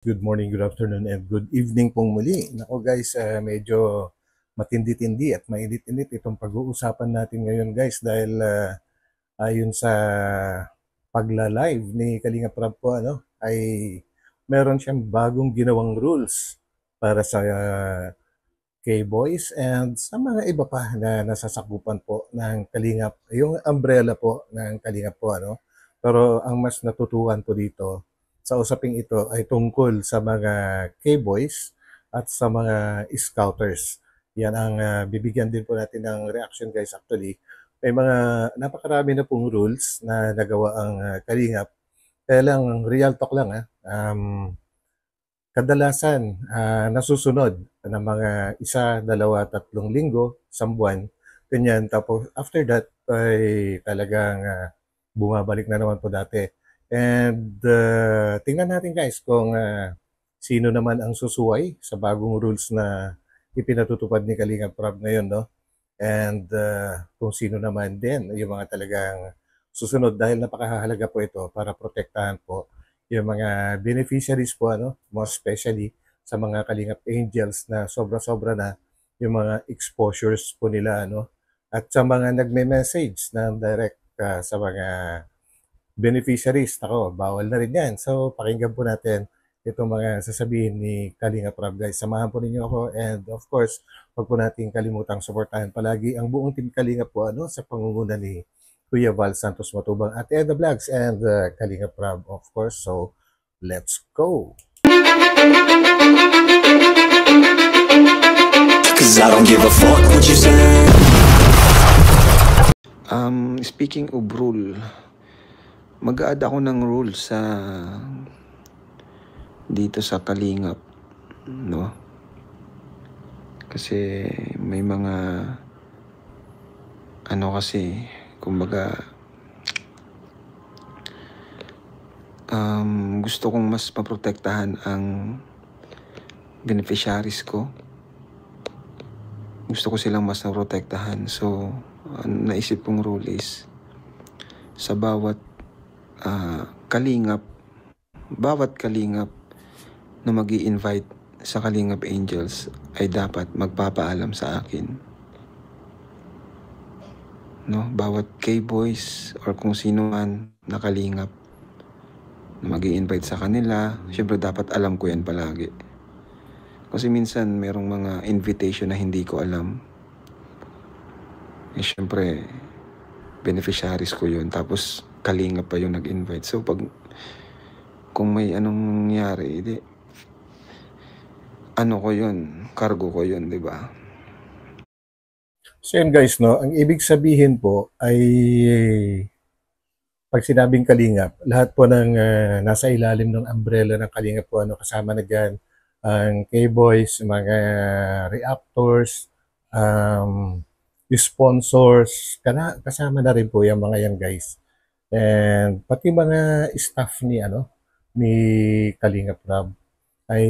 Good morning, good afternoon, and good evening pong muli. Nako guys, medyo matindi-tindi at mainit-init itong pag-uusapan natin ngayon guys dahil ayon sa pagla-live ni Kalinga Prab po ay meron siyang bagong ginawang rules para sa K-Boys and sa mga iba pa na nasasakupan po ng Kalingap, yung umbrella po ng Kalingap po Pero ang mas natutuhan po dito sa usaping ito ay tungkol sa mga K-Boys at sa mga Scouters. Yan ang bibigyan din po natin ng reaction guys actually. May mga napakarami na pong rules na nagawa ang Kalingap. Kaya lang, real talk lang kadalasan nasusunod ng mga isa, dalawa, tatlong linggo, isang buwan, ganyan. Tapos after that ay talagang bumabalik na naman po dati. And tingnan natin guys kung sino naman ang susuway sa bagong rules na ipinatutupad ni Kalingap Prab ngayon, no? And kung sino naman din yung mga talagang susunod dahil napakahalaga po ito para protektahan po yung mga beneficiaries po, most especially sa mga Kalingap Angels na sobra-sobra na yung mga exposures po nila, at sa mga nagme-message na direct sa mga beneficiaries. Ako, bawal na rin yan. So, pakinggan po natin itong mga sasabihin ni Kalinga Prab guys. Samahan po ninyo ako and of course, huwag po natin kalimutang suportahan palagi ang buong team Kalinga po sa pangunguna ni Kuya Val Santos Matubang at Eda Vlogs and Kalinga Prab of course. So, let's go! Cause I don't give a fuck what you say. Speaking of rule, mag-a-add ako ng rule sa dito sa Kalingap, no? Kasi may mga kasi, kumbaga gusto kong mas maprotektahan ang beneficiaries ko. Gusto ko silang mas naprotektahan. So, naisip kong rule is sa bawat bawat kalingap na mag-i-invite sa Kalingap Angels ay dapat magpapaalam sa akin. No? Bawat K-Boys or kung sino man na kalingap na mag-i-invite sa kanila, syempre dapat alam ko yan palagi. Kasi minsan merong mga invitation na hindi ko alam. Eh syempre, beneficiaries ko yun. Tapos kalingap pa yung nag-invite. So kung may anong nangyari, ko yun, cargo ko yun, di ba? So yun guys, no, ang ibig sabihin po ay pag sinabing Kalingap, lahat po ng nasa ilalim ng umbrella ng Kalingap po, kasama na dyan ang K-Boys, mga reactors, sponsors, kasama na rin po yung mga yan guys. And pati mga staff ni Kalingap Rob ay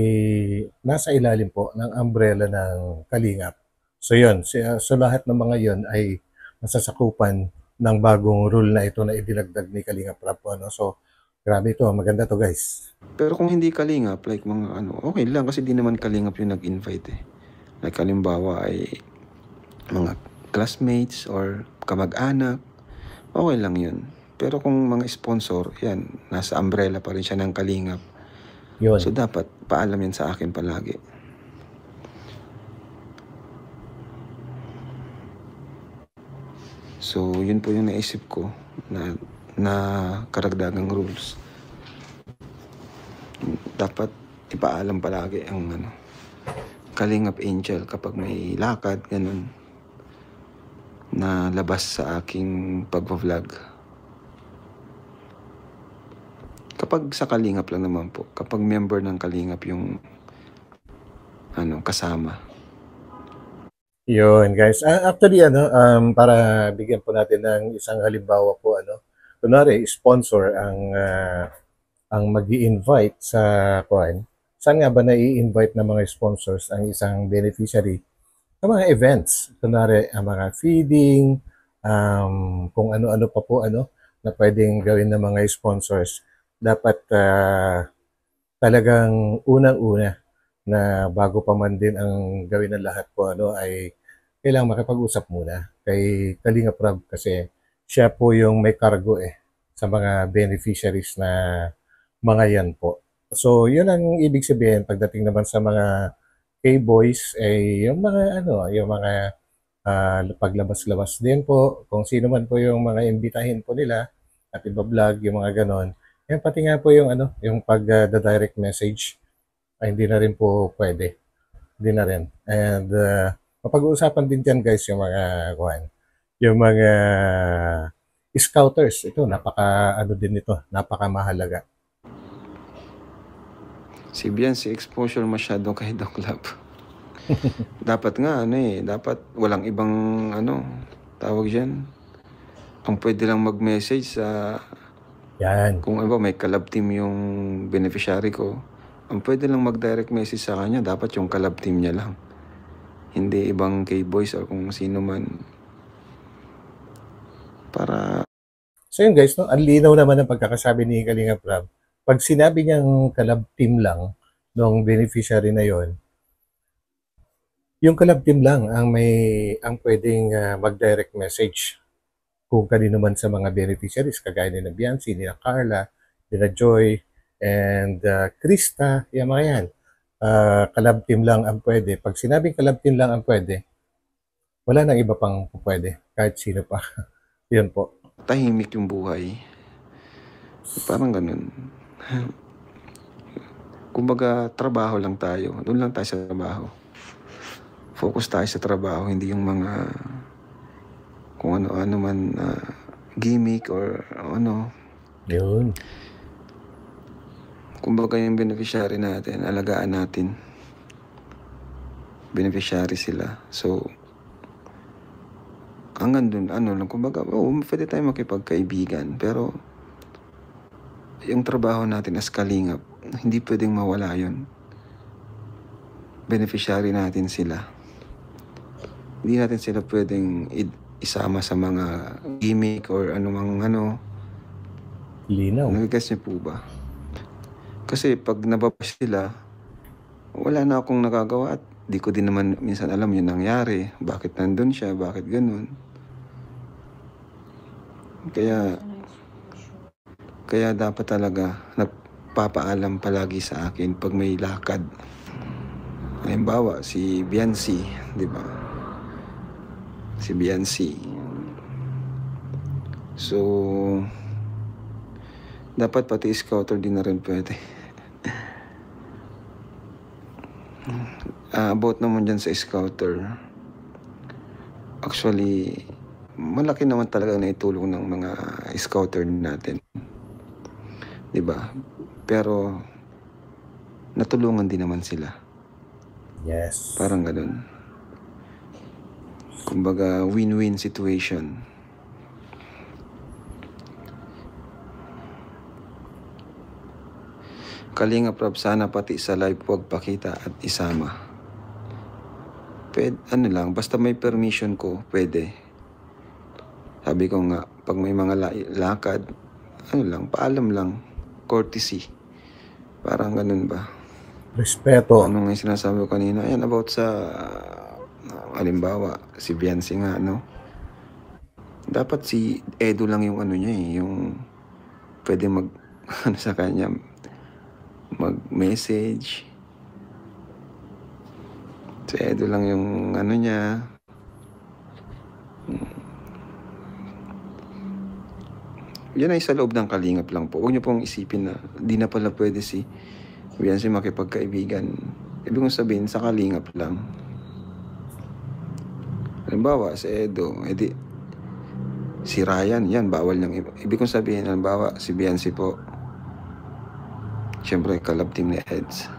nasa ilalim po ng umbrella ng Kalingap. So yun, so lahat ng mga yon ay masasakupan ng bagong rule na ito na idinagdag ni Kalingap Rob po, So grabe ito, maganda to guys. Pero kung hindi kalingap, like mga okay lang kasi di naman kalingap yung nag-invite eh. Like halimbawa ay mga classmates or kamag-anak, okay lang yun. Pero kung mga sponsor, yan, nasa umbrella pa rin siya ng kalingap. Yun. So dapat paalam yan sa akin palagi. So yun po yung naisip ko na karagdagang rules. Dapat ipaalam palagi ang Kalingap Angel kapag may lakad, ganun, na labas sa aking pagpa-vlog. Kapag sa Kalingap lang naman po, kapag member ng Kalingap yung kasama. Yun guys. Actually para bigyan po natin ng isang halimbawa po kunwari sponsor ang magi-invite sa kuan. Saan nga ba na-i-invite ng mga sponsors ang isang beneficiary? Sa mga events, kunwari ang mga feeding, kung ano-ano pa po na pwedeng gawin ng mga sponsors. Dapat talagang unang-una na bago pa man din ang gawin ng lahat po ay kailangang makipag-usap muna kay Kalinga Prab kasi siya po yung may cargo sa mga beneficiaries na mga yan po. So, yun ang ibig sabihin pagdating naman sa mga K-boys yung mga yung mga paglabas-labas din po, kung sino man po yung mga imbitahin po nila at iba-vlog yung mga ganon. Yan pati nga po yung yung pag-direct message ay hindi na rin po pwede. Hindi na rin. And mapag-uusapan din dyan guys yung mga yung mga scouters. Ito, napaka din ito, napaka mahalaga. Si Biancy exposure masyado kay Doc Lab. Dapat nga dapat walang ibang tawag diyan. Ang pwede lang mag-message sa Yan. kung may collab team yung beneficiary ko, ang pwede lang mag-direct message sa kanya dapat yung collab team niya lang. Hindi ibang K-boys or kung sino man. Para So yun guys, ang linaw naman ng pagkakasabi ni Kalinga Prab. Pag sinabi niyang collab team lang ng beneficiary na yon, yung collab team lang ang pwedeng mag-direct message kung kanino man sa mga beneficiaries kagaya ni Biancy, ni Carla, ni Joy, and Krista, yung mga yan. Collab team lang ang pwede. Pag sinabing collab team lang ang pwede, wala nang iba pang pwede, kahit sino pa. Yun po. tahimik yung buhay. Parang ganun. Kumbaga, trabaho lang tayo. Doon lang tayo sa trabaho. Focus tayo sa trabaho, hindi yung mga kung ano-ano man gimmick or Yun. Kumbaga yung beneficiary natin, alagaan natin. Beneficiary sila. So, hanggang dun, lang, kumbaga, pwede tayo makipagkaibigan, pero yung trabaho natin as kalingap, hindi pwedeng mawala yun. Beneficiary natin sila. Hindi natin sila pwedeng isama sa mga gimmick or anumang Linaw. Nag-guess niyo po ba? Kasi pag nababash sila, wala na akong nagagawa at di ko din naman minsan alam yung nangyari. Bakit nandun siya? Bakit ganun? Kaya dapat talaga nagpapaalam palagi sa akin pag may lakad. Halimbawa, si Biancy, di ba? Si Biancy. So, dapat pati scouter din na rin pwede. About naman dyan sa scouter. Actually, malaki naman talaga na itulong ng mga scouter natin. Diba? Pero, natulungan din naman sila. Yes. Parang ganun. Kumbaga, win-win situation. Kalinga Prab, sana pati sa live huwag pakita at isama. Pwede, lang, basta may permission ko, pwede. Sabi ko nga, pag may mga lakad, paalam lang, courtesy. Parang ganun ba? Respeto. Ano nga yung sinasabi ko kanina? Ayan, about sa, halimbawa, si Biancy nga, dapat si Edo lang yung niya yung pwede sa kanya, mag-message. Si Edo lang yung niya. Yan ay sa loob ng kalingap lang po. Huwag niyo pong isipin na di na pala pwede si Biancy makipagkaibigan. Ibig kong sabihin, sa kalingap lang. Halimbawa, si Edo, si Ryan, yan, bawal niyang ibig kong sabihin, halimbawa, si Biancy po, siyempre, collab team ni Eds.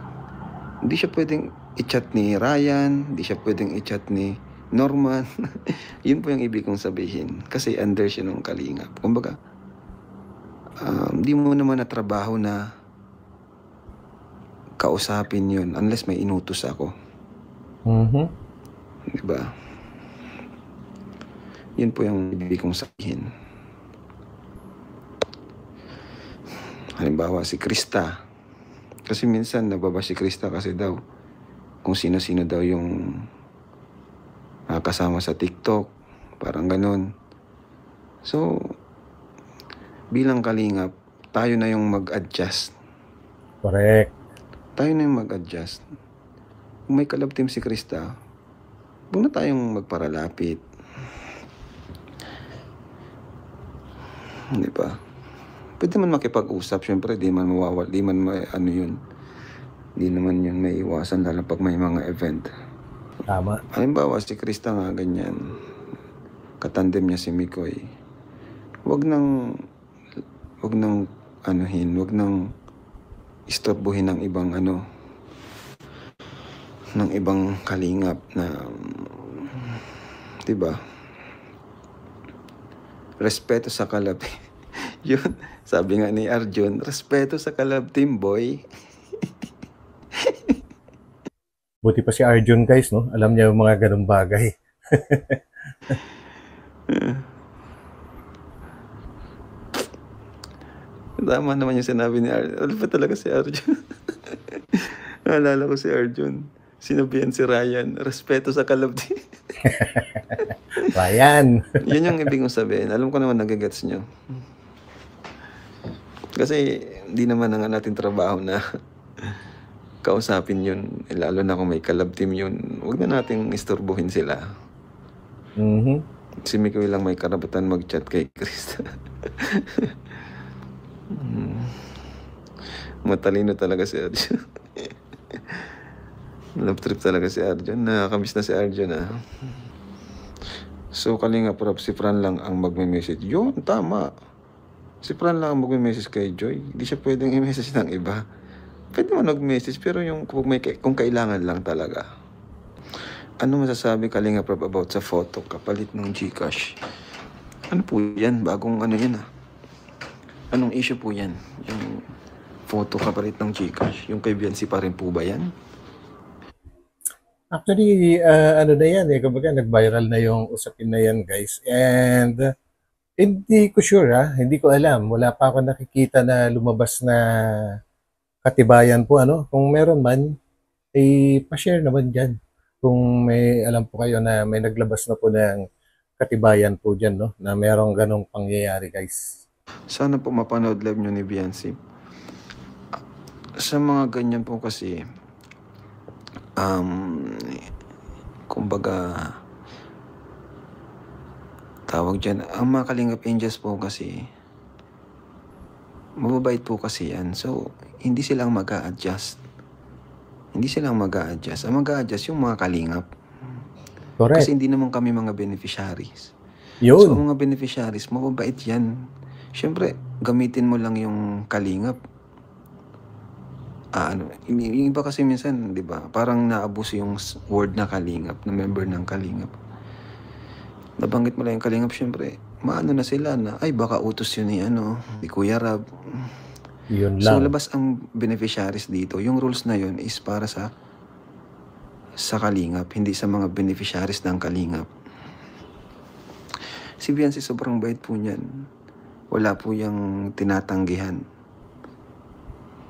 Hindi siya pwedeng i-chat ni Ryan, hindi siya pwedeng i-chat ni Norman. Yun po yung ibig kong sabihin. Kasi under siya ng kalingap. Kumbaga, hindi mo naman na trabaho na kausapin yun unless may inutos ako. Diba? Yun po yung ibig kong sabihin. Halimbawa, si Krista. Kasi minsan nababash si Krista kasi daw kung sino-sino daw yung kasama sa TikTok, parang ganun. So, bilang kalingap, tayo na yung mag-adjust. Correct. Tayo na yung mag-adjust. Kung may kalab team si Krista, huwag na tayong magparalapit. Di ba? Pwede man makipag-usap, syempre, di man mawawal, di man ano yun. Di naman yun may iwasan, lalo pag may mga event. Tama. Halimbawa, si Krista nga ganyan, katandem niya si Mikoy. Wag nang anuhin, wag nang istorbohin ng ibang ng ibang kalingap na, diba? Respeto sa kalab. Yun, sabi nga ni Arjun, respeto sa kalab team, boy. Buti pa si Arjun, guys, no? Alam niya yung mga ganung bagay. Tama naman yung sinabi ni Arjun. Ano pa talaga si Arjun? Naalala ko si Arjun. Sinabihan si Ryan, respeto sa kalab team. Ryan. Yun yung ibig kong sabihin. Alam ko naman nagagets nyo. Kasi hindi naman nga natin trabaho na kausapin yun. Lalo na kung may kalab team yun. Huwag na nating istorbohin sila. Si Mikoy lang may karapatan mag-chat kay Krista. Matalino talaga si Arjun. Love trip talaga si Arjun. Nakakamiss na si Arjun, ah. So, Kalinga Prab, si Fran lang ang magme-message. Yun, tama. Si Fran lang ang magme-message kay Joy. Hindi siya pwedeng i-message ng iba. Pwede man mag-message, pero yung kung kailangan lang talaga. Ano masasabi, Kalinga Prab, about sa photo kapalit ng GCash? Ano po yan? Bagong ano yan, ah. Anong issue po yan? Yung photo kapalit ng GCash? Yung kay Biancy pa rin po ba yan? Actually, ano na yan eh, kumbaga nag-viral na yung usapin na yan, guys. And hindi ko sure, hindi ko alam. Wala pa ako nakikita na lumabas na katibayan po, ano. Kung meron man, pa-share naman dyan. Kung may alam po kayo na may naglabas na po ng katibayan po dyan, no, na merong ganong pangyayari, guys. Sana po mapanood live nyo ni Biancy. Sa mga ganyan po kasi, kumbaga, tawag dyan, ang mga Kalingap Angels po kasi, mababait po kasi yan. So, hindi silang mag-a-adjust. Hindi silang mag-a-adjust. Ang mag-a-adjust yung mga Kalingap. Correct. Kasi hindi naman kami mga beneficiaries. Yun. So, mga beneficiaries, mababait yan. Siyempre, gamitin mo lang yung Kalingap. Yung iba kasi minsan, di ba, parang naabuso yung word na Kalingap, na member ng Kalingap. Nabanggit mo lang yung Kalingap, syempre, maano na sila na, ay, baka utos yun ni Kuya Rab. Yun lang. So, labas ang beneficiaries dito. Yung rules na yun is para sa Kalingap, hindi sa mga beneficiaries ng Kalingap. Si Biancy sobrang bait po niyan. Wala po yung tinatanggihan.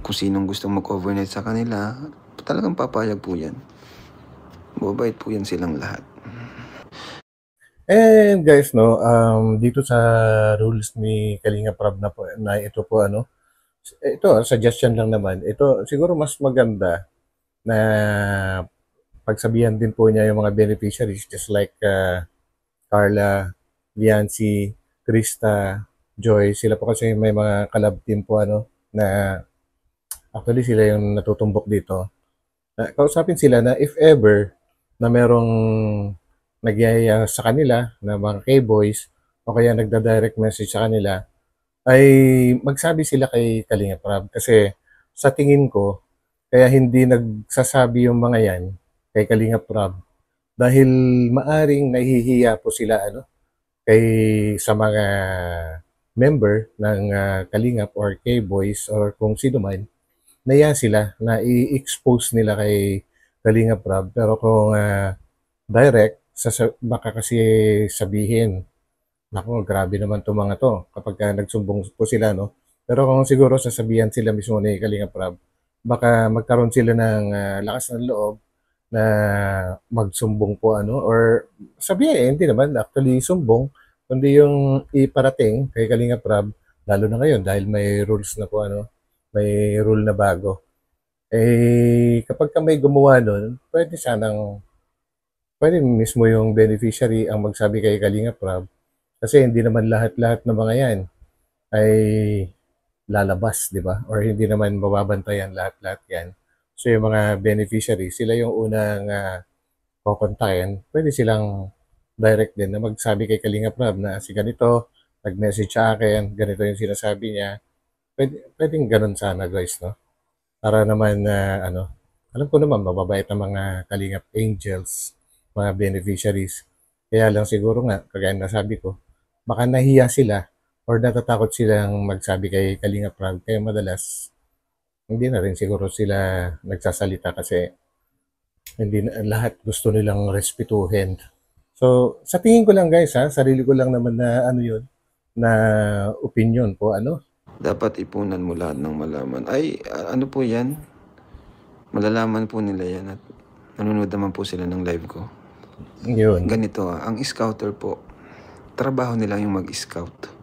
Kung sinong gustong mag-overnight sa kanila, talagang papayag po yan. Mabait po yan silang lahat. And guys, no, dito sa rules ni Kalinga Prab na ito po, ito, suggestion lang naman. Ito, siguro mas maganda na pagsabihan din po niya yung mga beneficiaries just like Carla, Viancy, Krista, Joy. Sila po kasi may mga collab team po, na actually sila yung natutumbok dito. Kausapin sila na if ever na merong nagyayaya sa kanila na mga K-boys o kaya nagda-direct message sa kanila, ay magsabi sila kay Kalinga Prab. Kasi sa tingin ko, kaya hindi nagsasabi yung mga yan kay Kalinga Prab dahil maaring nahihiya po sila sa mga member ng Kalingap or K-boys or kung sino man, naya sila na i-expose nila kay Kalinga Prab. Pero kung direct, baka kasi sabihin, naku, grabe naman itong mga to kapag nagsumbong po sila, no? Pero kung siguro sasabihan sila mismo ni Kalinga Prab, baka magkaroon sila ng lakas ng loob na magsumbong po or sabihin, hindi naman actually sumbong, kundi yung iparating kay Kalinga Prab, lalo na ngayon dahil may rules na po may rule na bago. Kapag ka may gumawa nun, pwede mismo yung beneficiary ang magsabi kay Kalinga Prab kasi hindi naman lahat-lahat ng mga yan ay lalabas, di ba? Or hindi naman mababantayan lahat-lahat yan. So yung mga beneficiary, sila yung unang kukontakin. Pwede silang direct din na magsabi kay Kalinga Prab na si ganito, nag-message sa akin, ganito yung sinasabi niya. Pwedeng ganun sana guys, no? Para naman alam ko naman mababait ang mga Kalingap Angels, mga beneficiaries. Kaya lang siguro nga, kagaya na sabi ko, baka nahiya sila or natatakot silang magsabi kay Kalinga Prab. Kaya madalas, hindi na rin siguro sila nagsasalita kasi hindi na, lahat gusto nilang respetuhin. So, sa tingin ko lang guys sarili ko lang naman na yun, na opinion po Dapat ipunan mo lahat ng malaman. Ay, ano po yan? Malalaman po nila yan at nanonood naman po sila ng live ko. yun. Ganito ang scouter po, trabaho nila yung mag-scout.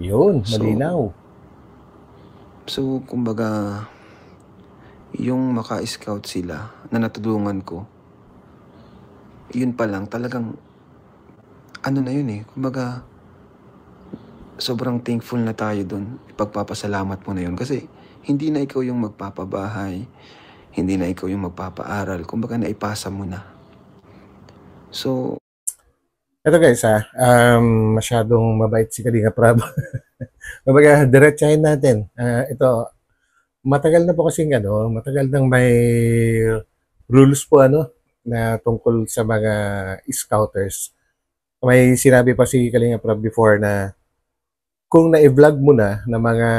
Yun, malinaw. So, kumbaga, yung maka-scout sila na natulungan ko, yun pa lang, talagang, ano na yun kumbaga, sobrang thankful na tayo dun. Ipagpapasalamat mo na yun. Kasi, hindi na ikaw yung magpapabahay, hindi na ikaw yung magpapaaral. Kumbaga, naipasa mo na. So, Ito guys masyadong mabait si Kalinga Prab. Kumbaga, diretsahin natin. Ito, matagal na po kasing matagal nang may rules po na tungkol sa mga scouters. May sinabi pa si Kalinga Prab before na kung na-vlog mo na mga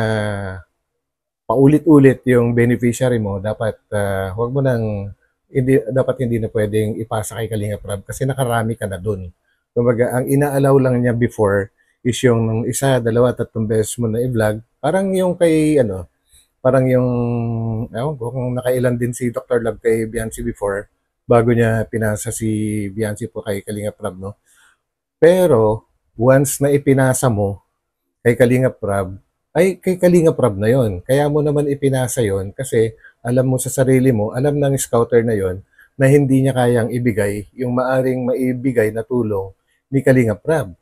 paulit-ulit yung beneficiary mo, dapat huwag mo nang hindi na pwedeng ipasa kay Kalinga Prab kasi nakarami ka na dun. Kumbaga, ang ina-allow lang niya before is yung isa, dalawa, tatlong beses mo na i-vlog. Parang yung kay parang yung ewan ko kung nakailan din si Dr. Love kay Bianci before bago niya pinasa si Bianci po kay Kalinga Prab, no? Pero once na ipinasa mo kay Kalinga Prab, ay kay Kalinga Prab na yon. Kaya mo naman ipinasa yon kasi alam mo sa sarili mo, alam ng scouter na yon na hindi niya kayang ibigay yung maaring maibigay na tulong ni Kalinga Prab.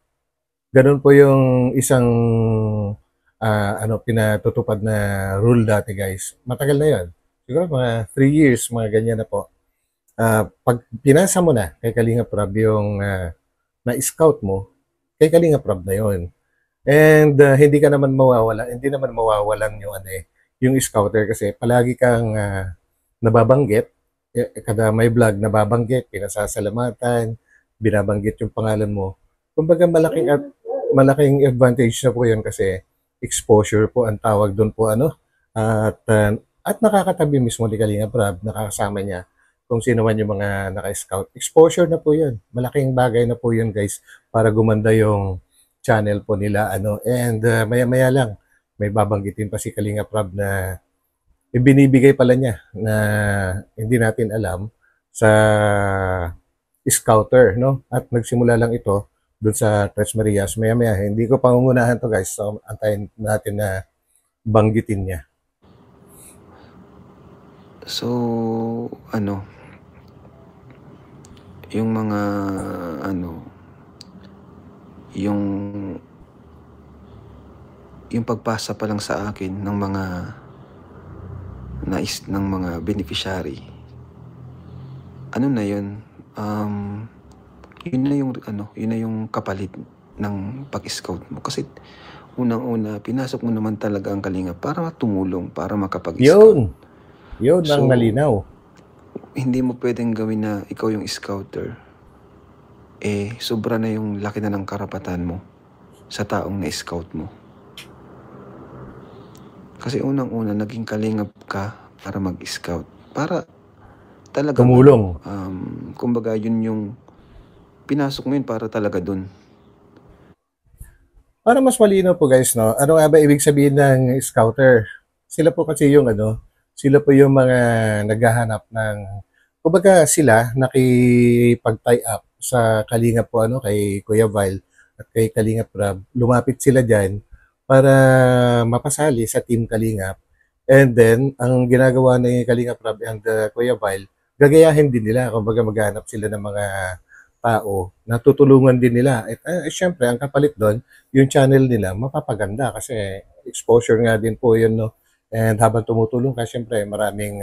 Ganun po yung isang pinatutupad na rule dati guys. Matagal na yon. Siguro mga 3 years, mga ganyan na po. Pag pinasa mo na kay Kalinga Prab yung na-scout mo, kay Kalinga Prab na yon. And hindi naman mawawalan yung yung scouter kasi palagi kang nababanggit, kada may vlog nababanggit, pinasasalamatan, binabanggit yung pangalan mo. Kumbaga malaking advantage na po 'yan kasi exposure po ang tawag doon po at nakakatabi mismo ni Kalinga Prab, nakakasama niya kung sino man yung mga naka-scout. Exposure na po 'yun. Malaking bagay na po 'yun, guys, para gumanda yung channel po nila and maya-maya lang may babanggitin pa si Kalinga Prab na ibinibigay pala niya na hindi natin alam sa scouter, no? At nagsimula lang ito doon sa Tres Marias. Maya-maya, hindi ko pangungunahan to guys. So, antayin natin na banggitin niya. so, yung mga, yung pagpasa pa lang sa akin ng mga ng mga beneficiary, na yun, yun na yung kapalit ng pag-scout mo. Kasi unang-una, pinasok mo naman talaga ang Kalinga para tumulong, para makapag-scout. Yun ang malinaw. Hindi mo pwedeng gawin na ikaw yung scouter. Sobra na yung laki na ng karapatan mo sa taong na-scout mo. Kasi unang-una, naging kalingap ka para mag-scout. Para talaga tumulong. Kumbaga, yun yung pinasok mo yun para talaga dun. Para mas malinaw po guys, no? Ano nga ba ibig sabihin ng scouter? Sila po kasi yung Sila po yung mga naghahanap ng, kumbaga sila nakipag-tie up sa Kalingap po ano, kay Kuya Val at kay Kalingap Rab. Lumapit sila diyan para mapasali sa Team Kalingap. And then, ang ginagawa ni Kalingap Rab and Kuya Val, gagayahin din nila. Kumbaga maghanap sila ng mga tao na tutulungan din nila. At syempre, ang kapalit doon, yung channel nila mapapaganda kasi exposure nga din po yun, no? And habang tumutulong ka, syempre, maraming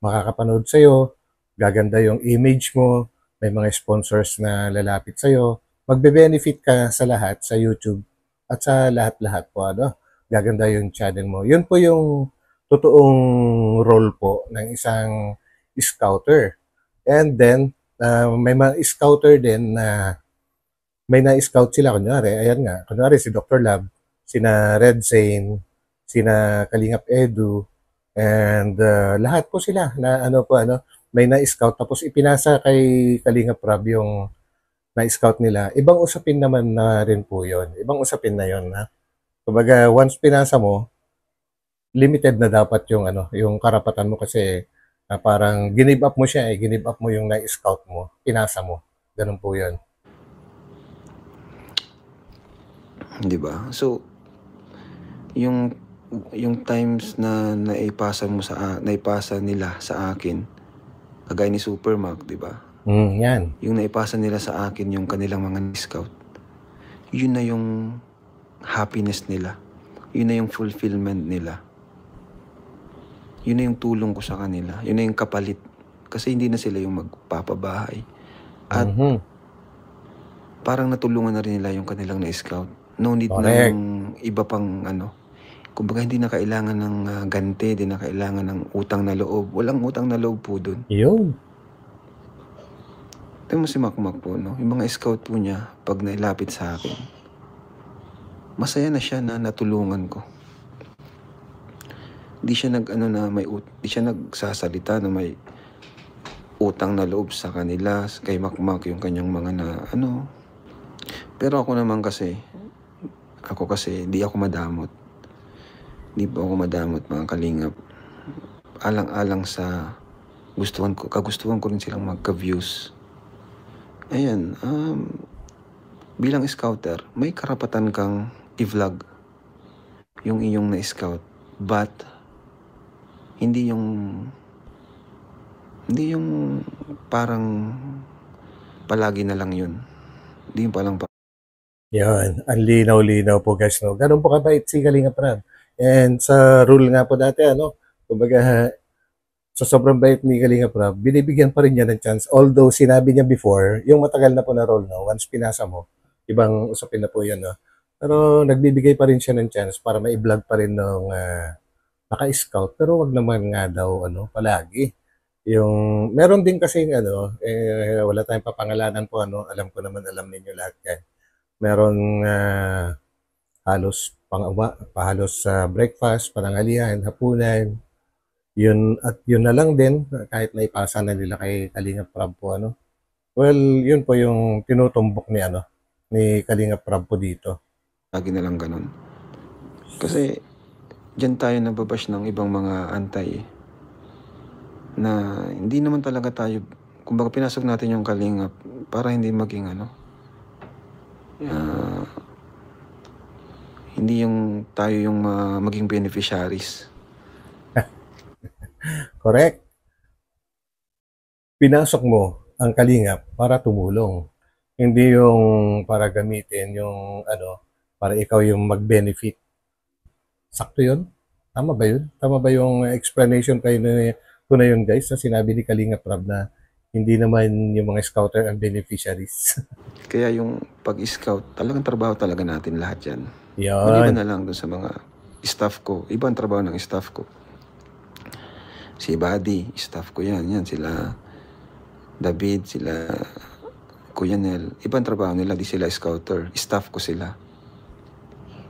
makakapanood sa'yo, gaganda yung image mo, may mga sponsors na lalapit sa'yo, magbe-benefit ka sa lahat sa YouTube at sa lahat-lahat po, ano? Gaganda yung channel mo. Yun po yung totoong role po ng isang scouter. And then, may mga scouter din na may na-scout sila, kunyari, ayan nga, kunyari si Dr. Lab, sina Red Zane, sina Kalingap Edu, and lahat po sila na ano po, ano, may na-scout, tapos ipinasa kay Kalingap Rab yung na-scout nila. Ibang usapin naman na rin po yun. Ibang usapin na yun, ha? Kumbaga, once pinasa mo, limited na dapat yung ano, yung karapatan mo kasi parang ginib up mo siya, ginib up mo yung na-scout mo, pinasa mo. Ganun po 'yun. 'Di ba? So, yung times na naipasa nila sa akin, kagaya ni Supermac, 'di ba? Yan. Yung naipasa nila sa akin yung kanilang mga scout. Yun na yung happiness nila. Yun na yung fulfillment nila. Yun na yung tulong ko sa kanila. Yun na yung kapalit. Kasi hindi na sila yung magpapabahay. At parang natulungan na rin nila yung kanilang na-scout. No need na Correct. yung iba pang ano. Kumbaga hindi na kailangan ng gante, hindi na kailangan ng utang na loob. Walang utang na loob po dun. Yun. Ito mo si Makmak po, no? Yung mga scout po niya, pag nailapit sa akin, masaya na siya na natulungan ko. Di siya di siya nagsasalita na may utang na loob sa kanila, kay Makmak, yung kanyang mga na ano. Pero ako kasi, di ako madamot. Di po ako madamot, mga kalingap. Alang-alang sa kagustuhan ko rin silang magka-views. Ayan, bilang scouter, may karapatan kang i-vlog yung iyong na-scout. But, hindi yung parang palagi na lang yun. Hindi yung palang Yan. Ang linaw-linaw po guys, no? Ganun po kabait si Kalingap Rab. And sa rule nga po dati, ano, kumbaga, sa sobrang bait ni Kalingap Rab, binibigyan pa rin niya ng chance. Although sinabi niya before, yung matagal na po na role, no? Once pinasa mo, ibang usapin na po yun, no? Pero nagbibigay pa rin siya ng chance para ma-vlog pa rin ng naka-scout. Pero wag naman nga daw, ano, palagi. Yung, meron din kasi, ano, wala tayong papangalanan po, ano, alam ko naman, alam ninyo lahat yan. Meron halos pahalos sa breakfast, pananghalian, hapunan. Yun at yun na lang din kahit naipasa na nila kay Kalingap Prab po, ano. Well, yun po yung tinutumbok ni ano ni Kalingap Prab po dito. lagi na lang ganun. Kasi diyan tayo nababash ng ibang mga antay na hindi naman talaga tayo, kumbaga pinasok natin yung Kalingap para hindi maging hindi yung tayo yung maging beneficiaries. Correct. Pinasok mo ang Kalingap para tumulong. Hindi yung para gamitin yung ano, para ikaw yung mag-benefit. Sakto yun? Tama ba yun? Tama ba yung explanation ko na yun guys na sinabi ni Kalingap Rab na hindi naman yung mga scouter ang beneficiaries? Kaya yung pag-scout, talagang trabaho talaga natin lahat yan. Yan. Maliban na lang dun sa mga staff ko. Iba ang trabaho ng staff ko. Si Buddy, staff ko yan. Yan sila David, sila Kuya Nel. Iba ang trabaho nila, di sila scouter. Staff ko sila.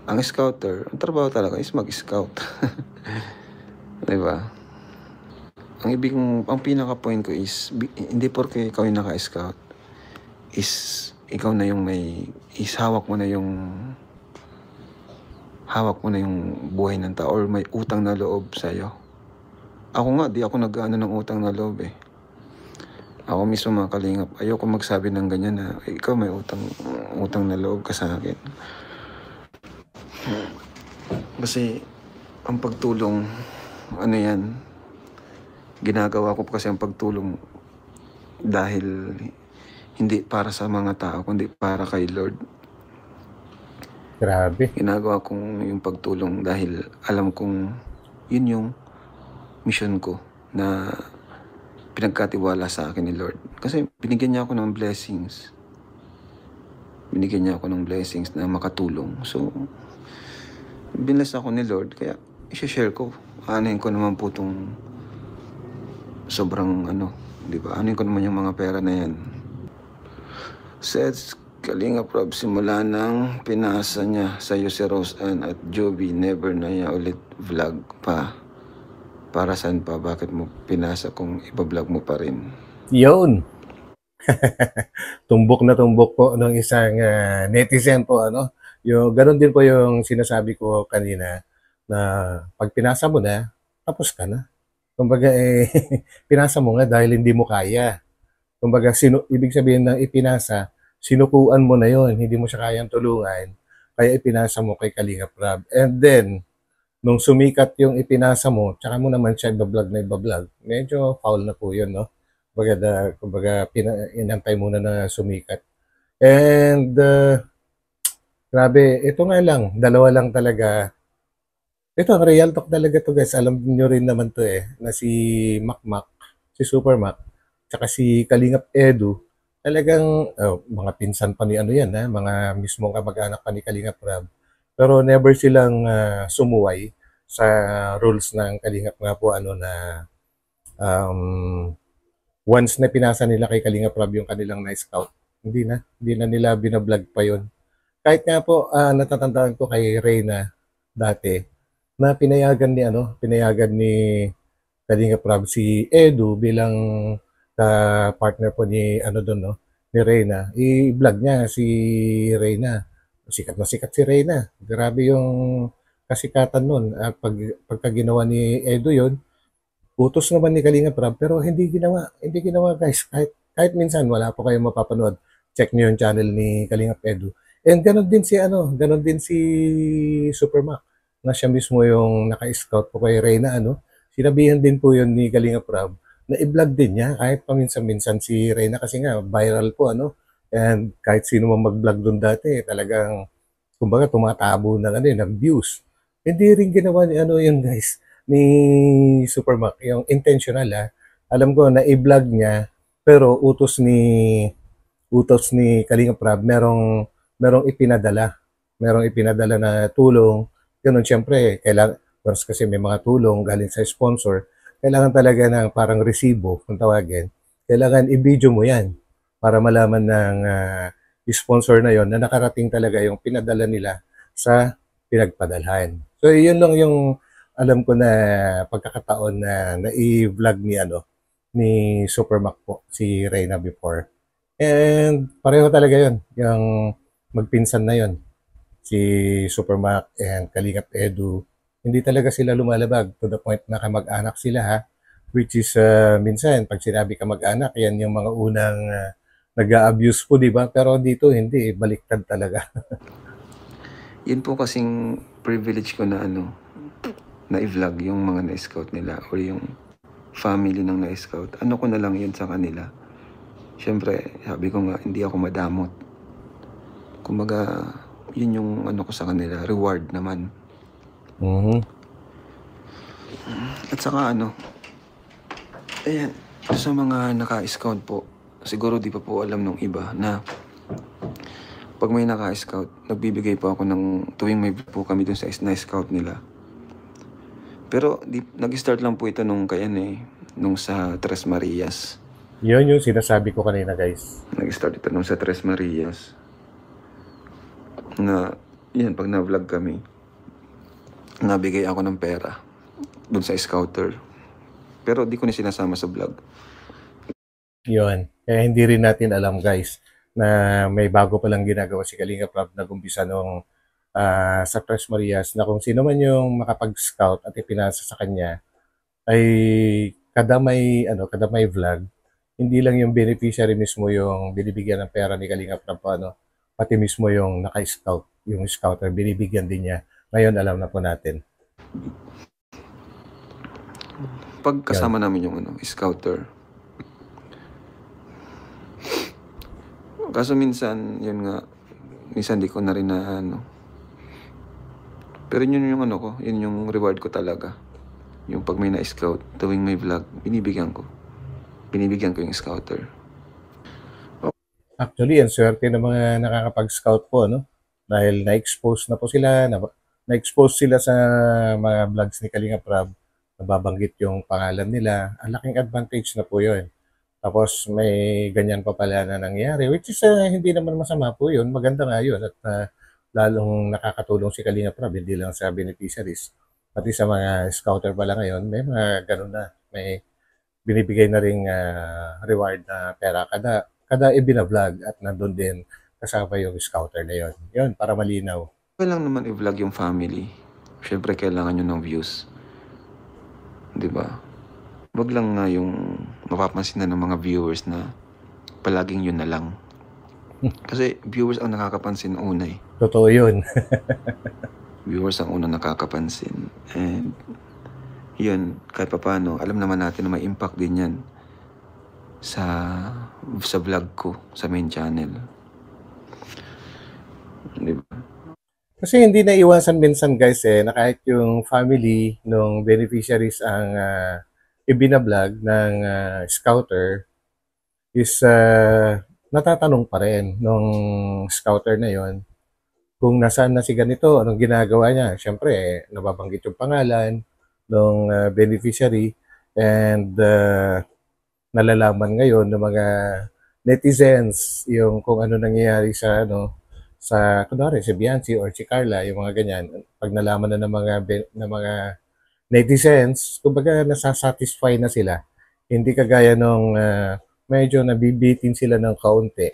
Ang scouter, ang trabaho talaga is mag-scout. Diba? Ang pinaka-point ko is, hindi porke ikaw yung naka-scout, is ikaw na yung hawak mo na yung buhay ng tao or may utang na loob sa'yo. Ako nga, di ako nag-ano ng utang na loob eh. Ako mismo mga kalingap, ayoko magsabi ng ganyan na ikaw may utang na loob ka sa akin. Kasi ang pagtulong, ano yan, ginagawa ko kasi ang pagtulong dahil hindi para sa mga tao, kundi para kay Lord. Grabe. Ginagawa kong yung pagtulong dahil alam kong yun yung mission ko na pinagkatiwala sa akin ni Lord. Kasi binigyan niya ako ng blessings. Binigyan niya ako ng blessings na makatulong. So, binless ako ni Lord, kaya i-share ko. Anuhin ko naman po itong sobrang di ba? Anuhin ko naman yung mga pera na yan. Says Kalinga Prab, simula nang pinasa niya sa si Rose Ann at Joby, never na niya ulit vlog pa. Para saan pa? Bakit mo pinasa kung iba-vlog mo pa rin? Yun. Tumbok na tumbok po ng isang netizen po, ano. Yung ganun din po yung sinasabi ko kanina na pag pinasa mo na, tapos ka na. Kumbaga pinasa mo nga dahil hindi mo kaya. Kumbaga ibig sabihin ng ipinasa, sinukuan mo na yon, hindi mo siya kayang tulungan, kaya ipinasa mo kay Kalinga Prab. And then nung sumikat yung ipinasa mo, tsaka mo naman siya iba-vlog na iba-vlog, medyo foul na po yun, no? Kumbaga, inantay muna na sumikat. And, grabe, ito nga lang, dalawa lang talaga. Ito, ang real talk talaga to guys. Alam niyo rin naman to na si Makmak, si Super Mac, tsaka si Kalingap Edu, talagang, mga pinsan pa ni ano yan, mga mismong kamag-anak pa ni Kalingap Rab. Pero never silang sumuway sa rules ng Kalingap nga po na once na pinasa nila kay Kalingap Rab yung kanilang na-scout, hindi na nila binablog pa yon. Kahit nga po natatandaan ko kay Reyna dati na pinayagan ni Kalingap Rab si Edu bilang partner po ni doon, no, ni Reyna. I-vlog niya si Reyna. Sikat na sikat si Reyna. Grabe yung kasikatan nun. Pagka ginawa ni Edo yon, utos naman ni Kalinga Prab, pero hindi ginawa. Hindi ginawa guys. Kahit minsan wala po kayong mapapanood. Check niyo yung channel ni Kalinga Edo. And ganon din si Supermac, na siya mismo yung naka-scout po kay Reyna, Sinabihan din po yun ni Kalinga Prab na i-vlog din niya kahit paminsan-minsan si Reyna kasi nga viral po, and kahit sino man mag-vlog doon dati, talagang, kumbaga, tumatabo ng views. Hindi rin ginawa ni yun guys, ni Supermac, yung intentional Alam ko na i-vlog niya, pero utos ni Kalinga Prab, merong ipinadala. Merong ipinadala na tulong. Ganun, syempre, once kasi may mga tulong galing sa sponsor, kailangan talaga ng parang resibo, kung tawagin. Kailangan i-video mo yan para malaman ng sponsor na yon na nakarating talaga yung pinadala nila sa pinagpadalhan. So, yun lang yung alam ko na pagkakataon na i-vlog ni Supermac po, si Reyna before. And pareho talaga yon, yung magpinsan na yon, si Supermac and Kalingap Edu. Hindi talaga sila lumalabag to the point na kamag-anak sila, which is minsan pag sinabi kamag-anak, yan yung mga unang nag-a-abuse po, di ba? Pero dito hindi, baliktad talaga. Yun po kasing privilege ko na na i-vlog yung mga na-scout nila or yung family ng na-scout. Ano ko na lang yun sa kanila. Siyempre, sabi ko nga, hindi ako madamot. Kumbaga, yun yung ko sa kanila, reward naman. At saka ayan, sa mga naka-scout po, siguro di pa po alam ng iba na pag may naka-scout, nagbibigay po ako ng tuwing may po kami dun sa na-scout nila. Pero nag-start lang po ito nung nung sa Tres Marias. Yun yung sinasabi ko kanina guys. Nag-start ito nung sa Tres Marias. Na, yan, pag na-vlog kami, nabigay ako ng pera dun sa scouter. Pero di ko na sinasama sa vlog. Yun. Kaya hindi rin natin alam guys na may bago palang ginagawa si Kalinga Prab, nag-umpisa nung sa Tres Marias, na kung sino man yung makapag-scout at ipinasa sa kanya, ay kada may vlog, hindi lang yung beneficiary mismo yung binibigyan ng pera ni Kalingap na paano, pati mismo yung naka-scout, yung scouter, binibigyan din niya. Ngayon, alam na po natin. Pag Yan. kasama namin yung scouter, kaso minsan, yun nga, minsan di ko na rin na pero yun yung ko, yun yung reward ko talaga. Yung pag may na-scout, tuwing may vlog, binibigyan ko yung scouter. Actually, ang swerte ng mga nakakapag-scout po, no? Dahil na-expose na po sila, na-expose sila sa mga vlogs ni Kalinga Prab, nababanggit yung pangalan nila. Ang laking advantage na po yun. Tapos may ganyan pa pala na nangyayari, which is hindi naman masama po yun. Maganda nga yun at lalong nakakatulong si Kalinga Prab, hindi lang sa beneficiaries. Pati sa mga scouter pala ngayon, may mga ganun na. May binibigay na ring reward na pera kada ibina-vlog at nandun din kasama yung scouter na yun. Yun, para malinaw. Okay lang naman i-vlog yung family. Siyempre, kailangan nyo ng views. Di ba? Wag lang nga yung mapapansin na ng mga viewers na palaging yun na lang. Kasi viewers ang nakakapansin una eh. Totoo yun. Viewers ang una nakakapansin. And yun, kahit paano, alam naman natin na may impact din yan sa vlog ko, sa main channel. Di ba? Kasi hindi na iwasan minsan guys na kahit yung family ng beneficiaries ang ibinablog ng scouter is natatanong pa rin nung scouter na yon kung nasaan na si ganito, anong ginagawa niya. Siyempre, nababanggit yung pangalan ng beneficiary and nalalaman ngayon ng mga netizens yung kung ano nangyayari sa kunwari si Bianci or si Carla, yung mga ganyan. Pag nalaman na ng mga netizens, kumbaga nasasatisfy na sila. Hindi kagaya nung medyo nabibitin sila ng kaunti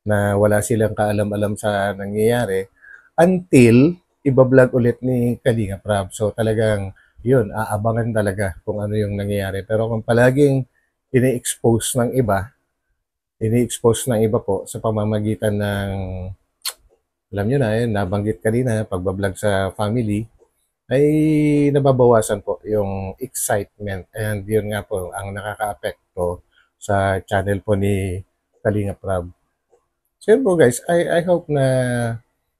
na wala silang kaalam-alam sa nangyayari until ibablog ulit ni Kalinga Prab. So talagang yun, aabangan talaga kung ano yung nangyayari. Pero kung palaging ini-expose ng iba po sa pamamagitan ng, alam nyo na, yun, nabanggit kanina, pagbablog sa family, ay nababawasan po yung excitement. And yun nga po, ang nakaka-apekto sa channel po ni Kalinga Prab. So yun po guys, I hope na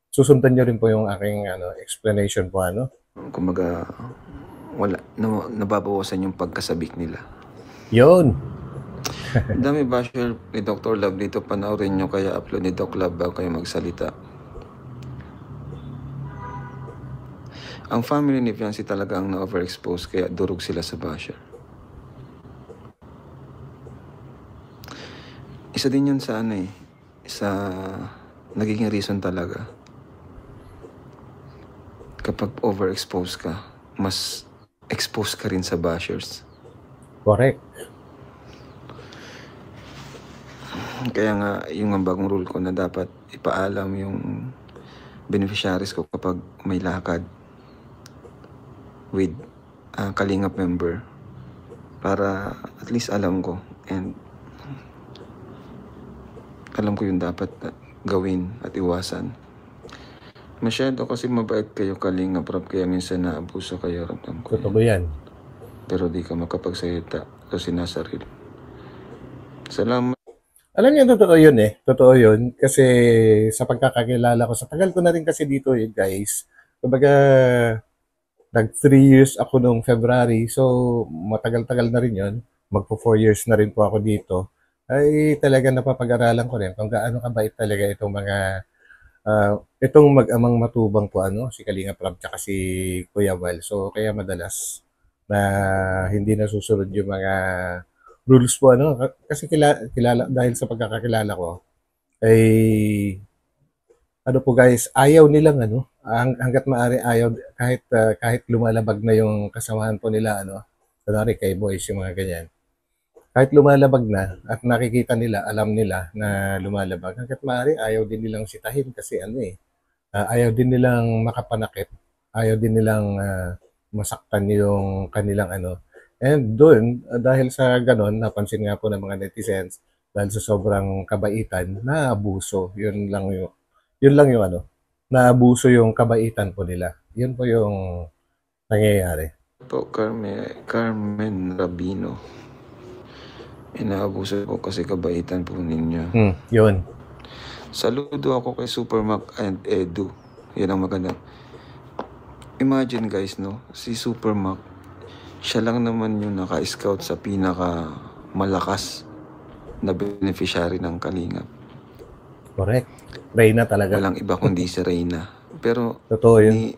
susundan nyo rin po yung aking explanation po. Kumbaga, wala, nababawasan yung pagkasabik nila. Yun. Dami basher ni Dr. Love dito, panoorin nyo kaya upload ni Doc Love bago kayo magsalita. Ang family ni Fiancé talaga ang na-overexpose kaya durog sila sa basher. Isa din yun sa sa nagiging reason talaga. Kapag overexpose ka, mas expose ka rin sa bashers. Correct. Kaya nga, yung bagong rule ko na dapat ipaalam yung beneficiaries ko kapag may lakad with Kalingap member para at least alam ko and alam ko yung dapat gawin at iwasan. Masyado kasi mabait kayo Kalingap Prab kaya minsan naabuso kayo, ramdam ko. Totoo yan. Pero di ka makapagsalita kasi nasa real. Salamat. Alam niyo, totoo yun eh. Totoo yun. Kasi sa pagkakakilala ko, sa tagal ko na rin kasi dito guys. Kumbaga, nag 3 years ako noong February. So, matagal-tagal na rin yun. Magpo 4 years na rin po ako dito. Ay talaga napapag-aralan ko rin kung gaano kabait talaga itong mag-amang matubang po si Kalinga Prab tsaka si Kuya Val. So, kaya madalas na hindi nasusunod yung mga rules po kasi kilala dahil sa pagkakakilala ko ay po guys, ayaw nilang hangga't maaari ayaw kahit lumalabag na yung kasamahan po nila kunwari kay boys yung mga ganyan. Kahit lumalabag na at nakikita nila, alam nila na lumalabag, hangga't maaari ayaw din nilang sitahin kasi ayaw din nilang makapanakit, ayaw din nilang masaktan yung kanilang And doon, dahil sa gano'n, napansin nga po ng mga netizens, dahil sa sobrang kabaitan, naabuso. Yun lang yung ano, naabuso yung kabaitan po nila. Yun po yung nangyayari. Po, Carmen Rabino. Inaabuso po kasi kabaitan po ninyo. Yun. Saludo ako kay Supermac and Edu. Yan ang maganda. Imagine guys, no? Si Supermac, siya lang naman yung naka-scout sa pinaka malakas na beneficiary ng Kalingap. Correct. Reyna talaga. Walang iba kundi si Reyna. Pero Totoo yun.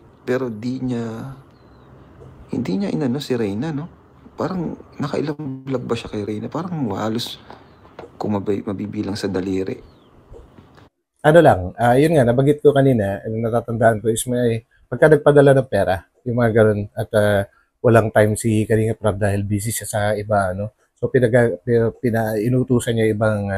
hindi niya inano si Reyna, no? Parang nakailang vlog ba siya kay Reyna? Parang halos kung mabibilang sa daliri. Ano lang, yun nga, nabanggit ko kanina, ang natatandaan ko is may pagka nagpadala ng pera, yung mga ganun, at walang time si Kalinga Prab dahil busy siya sa iba, ano. So, inutusan niya ibang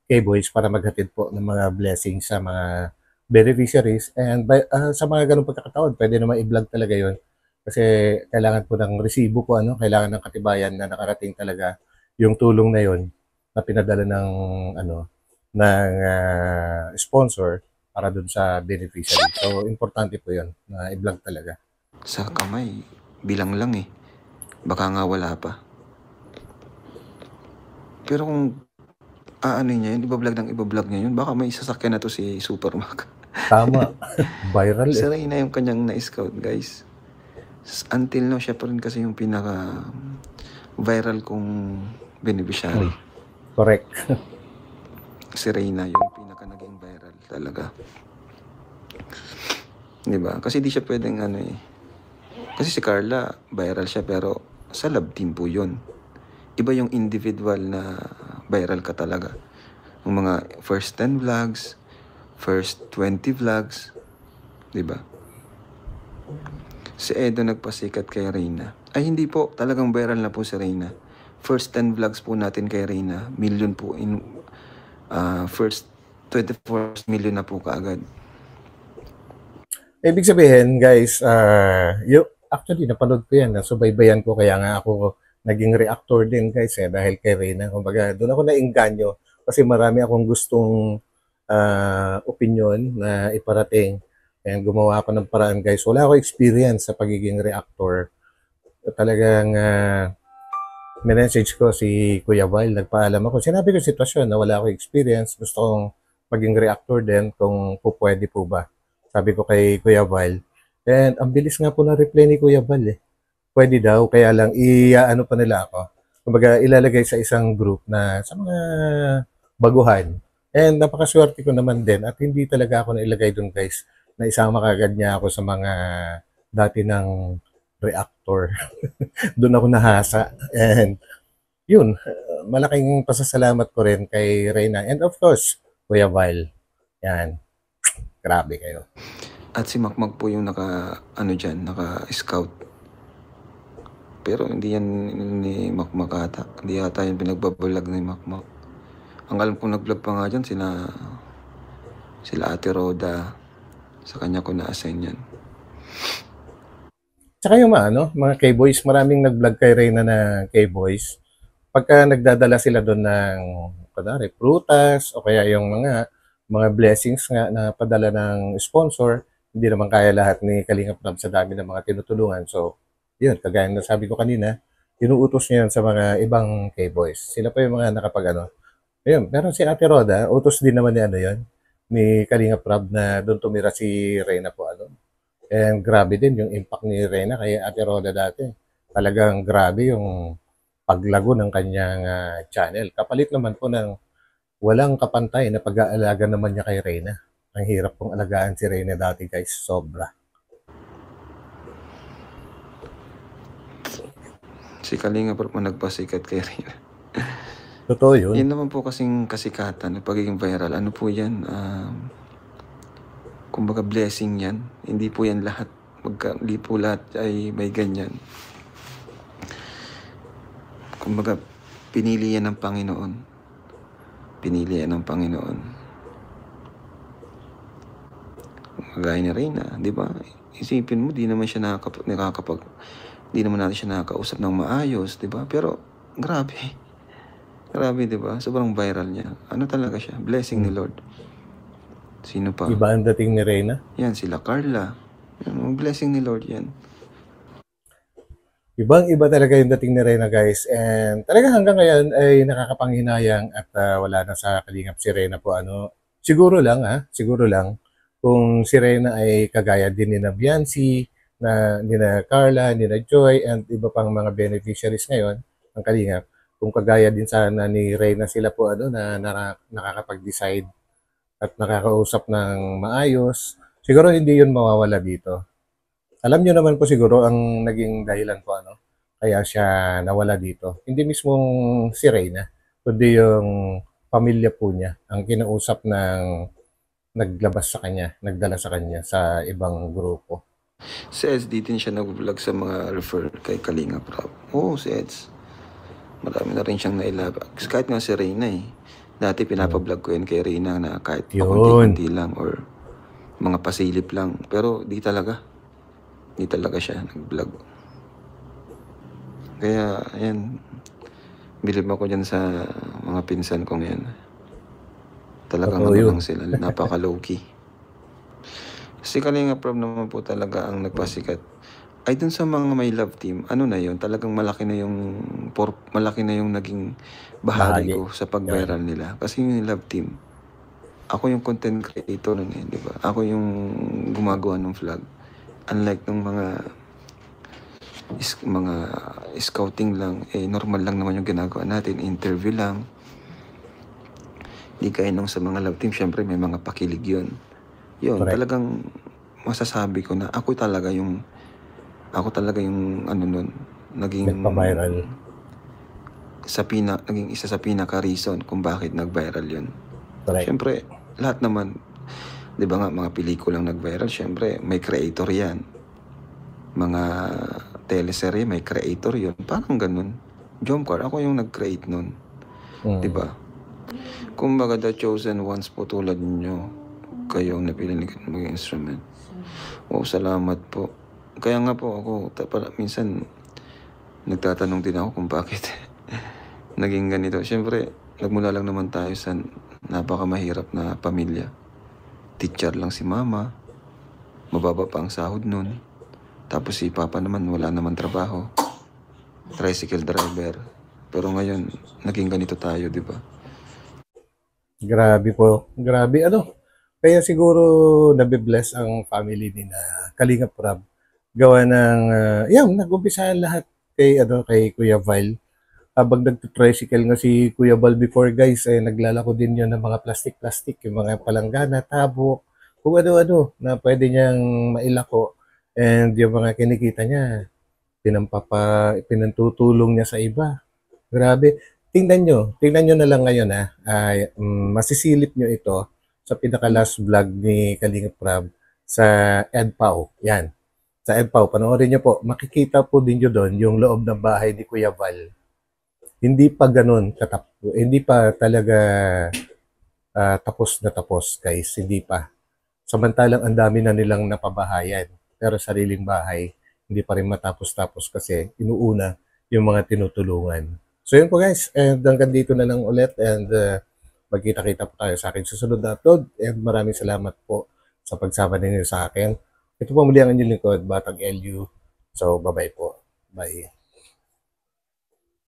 K-boys para maghatid po ng mga blessings sa mga beneficiaries. And sa mga ganung pagkakataon, pwede naman i-vlog talaga yun. Kasi kailangan po ng resibo po, ano, kailangan ng katibayan na nakarating talaga yung tulong na yun na pinadala ng ano ng sponsor para dun sa beneficiary. So, importante po yun na i-vlog talaga. Sa kamay, bilang lang eh. Baka nga wala pa. Pero kung ano niya yun, iba-vlog niya yun, baka may sasakyan na to si Supermac. Tama. Viral Si eh. Reyna yung kanyang na-scout, guys. Until now, siya pa rin kasi yung pinaka viral kong beneficiary. Correct. Si Reyna yung pinaka naging viral talaga. Diba? Kasi di siya pwedeng ano eh. Kasi si Carla, viral siya pero sa love team po yun. Iba yung individual na viral ka talaga. Yung mga first 10 vlogs, first 20 vlogs, diba? Si Edo nagpasikat kay Reyna. Ay hindi po, talagang viral na po si Reyna. First 10 vlogs po natin kay Reyna, million po in first 24 million na po kaagad. Ibig sabihin, guys, actually, napanood ko yan. Nasubaybayan ko, kaya nga ako naging reactor din, guys, dahil kay Reyna. Kumbaga, doon ako nainganyo kasi marami akong gustong opinion na iparating. And gumawa ako ng paraan, guys. Wala ako experience sa pagiging reactor. Talagang minessage ko si Kuya Val, nagpaalam ako. Sinabi ko sitwasyon na wala akong experience. Gusto kong maging reactor din kung pwede po ba. Sabi ko kay Kuya Val. And ang bilis nga po na reply ni Kuya Val eh. Pwede daw, kaya lang ano pa nila ako. Kumbaga ilalagay sa isang group na sa mga baguhan. And napakaswerte ko naman din at hindi talaga ako nailagay dun, guys, na isama kagad niya ako sa mga dati ng reactor. Doon ako nahasa. And yun, malaking pasasalamat ko rin kay Reyna. And of course, Kuya Val. Yan. Grabe kayo. At si Makmak po yung naka-scout. Pero hindi yan ni Makmak ata. Hindi ata yung pinagbabalag ni Makmak. Ang alam kong nag-vlog pa nga dyan, sila Ate Roda. Sa kanya ko na-assign yan. Tsaka yung mga K-boys, maraming nag-vlog kay Reyna na K-boys. Pagka nagdadala sila doon ng, kunwari, prutas, o kaya yung mga blessings nga na padala ng sponsor, hindi naman kaya lahat ni Kalingap Prab sa dami ng mga tinutulungan. So, yun, kagaya na sabi ko kanina, inuutos niya yun sa mga ibang K-boys. Sila pa yung mga Ayun, pero si Ate Roda, utos din naman ni Kalingap Prab na doon tumira si Reyna po. And grabe din yung impact ni Reyna kay Ate Roda dati. Talagang grabe yung paglago ng kanyang channel. Kapalit naman po ng walang kapantay na pag-aalaga naman niya kay Reyna. Ang hirap pong alagaan si Reyna dati, guys. Sobra. Si Kalinga Prab mo nagpasikat kay Reyna. Totoo yun. Yan naman po kasing kasikatan, pagiging viral. Ano po yan? Kumbaga blessing yan. Hindi po yan lahat. Hindi po lahat ay may ganyan. Kumbaga, pinili yan ng Panginoon. Pinili yan ng Panginoon. Kagaya ni Reyna, di ba? Isipin mo, di naman siya Hindi naman natin siya nakakausap ng maayos, 'di ba? Pero grabe, grabe 'di ba? Sobrang viral niya. Ano talaga siya, blessing ni Lord. Sino pa? Iba ang dating ni Reyna. Yan, sila Carla. Yan, blessing ni Lord yan. Ibang-iba talaga yung dating ni Reyna, guys. And talaga hanggang ngayon ay nakakapanghinayang at wala na sa kalingap si Reyna po. Siguro lang, siguro lang, kung si Reyna ay kagaya din ni na Biancy, ni na Carla, ni na Joy, and iba pang mga beneficiaries ngayon ng kalingap, kung kagaya din sana ni Reyna sila po nakakapag-decide at nakakausap ng maayos, siguro hindi yun mawawala dito. Alam niyo naman po siguro ang naging dahilan po kaya siya nawala dito. Hindi mismong si Reyna, kundi yung pamilya po niya ang kinausap ng naglabas sa kanya, nagdala sa kanya sa ibang grupo. Si Eds, di din siya nag-vlog sa mga refer kay Kalinga Prab. Oo, si Eds. Marami na rin siyang nailabag. Kahit nga si Reyna eh. Dati pinapablog ko yun kay Reyna na kahit pakunti-kunti lang or mga pasilip lang. Pero di talaga. Di talaga siya nag-vlog. Kaya, ayan. Bilib ako dyan sa mga pinsan kong yan. Talagang ano lang sila. Napaka-low-key. Si Kalinga Prab naman po talaga ang nagpasikat. Ay dun sa mga may love team, ano na yun, talagang malaki na yung naging bahagi ko sa pag-viral nila. Kasi yung love team, ako yung content creator nun eh, di ba? Ako yung gumagawa ng vlog. Unlike ng mga scouting lang, normal lang naman yung ginagawa natin, interview lang. Di kaya nung sa mga love team, syempre may mga pakilig yun. Yun, talagang masasabi ko na ako talaga yung naging nagpa-viral. Naging isa sa pinaka-reason kung bakit nag-viral yun. Siyempre, lahat naman, di ba nga, mga pelikulang nag-viral, siyempre, may creator yan. Mga teleserye, may creator yun. Parang ganun. Jomcar, ako yung nag-create nun. Di ba? Kumbaga, the chosen ones po tulad nyo, kayo ang napili maging instrument. Salamat po. Kaya nga po ako, minsan nagtatanong din ako kung bakit naging ganito. Siyempre, nagmula lang naman tayo sa napakamahirap na pamilya. Teacher lang si mama, mababa pa ang sahod nun. Tapos si papa naman, wala naman trabaho. Tricycle driver. Pero ngayon, naging ganito tayo, di ba? Grabe po. Grabe, Kaya siguro nabibless ang family ni na Kalinga Prab. Gawa ng, nag-umpisa lahat kay Kuya Val. Habang nagtutricycle nga si Kuya Val before, guys, naglalako din yun ng mga plastic-plastic, yung mga palanggana, tabo, kung ano-ano na pwede niyang mailako. And yung mga kinikita niya, pinantutulong niya sa iba. Grabe. Tingnan nyo na lang ngayon masisilip nyo ito sa pinaka-last vlog ni Kalinga Prab sa EdPau. Yan. Sa EdPau, panoorin nyo po. Makikita po din nyo doon yung loob ng bahay ni Kuya Val. Hindi pa ganun hindi pa talaga tapos na tapos, guys. Hindi pa. Samantalang ang dami na nilang napabahayan. Pero sariling bahay, hindi pa rin matapos-tapos kasi inuuna yung mga tinutulungan. So yun po, guys. And hanggang dito na lang ulit. And magkita-kita po tayo sa akin susunod na upload. And maraming salamat po sa pagsama ninyo sa akin. Ito po muli ang inyong lingkod, Batang LU. So, bye-bye po. Bye.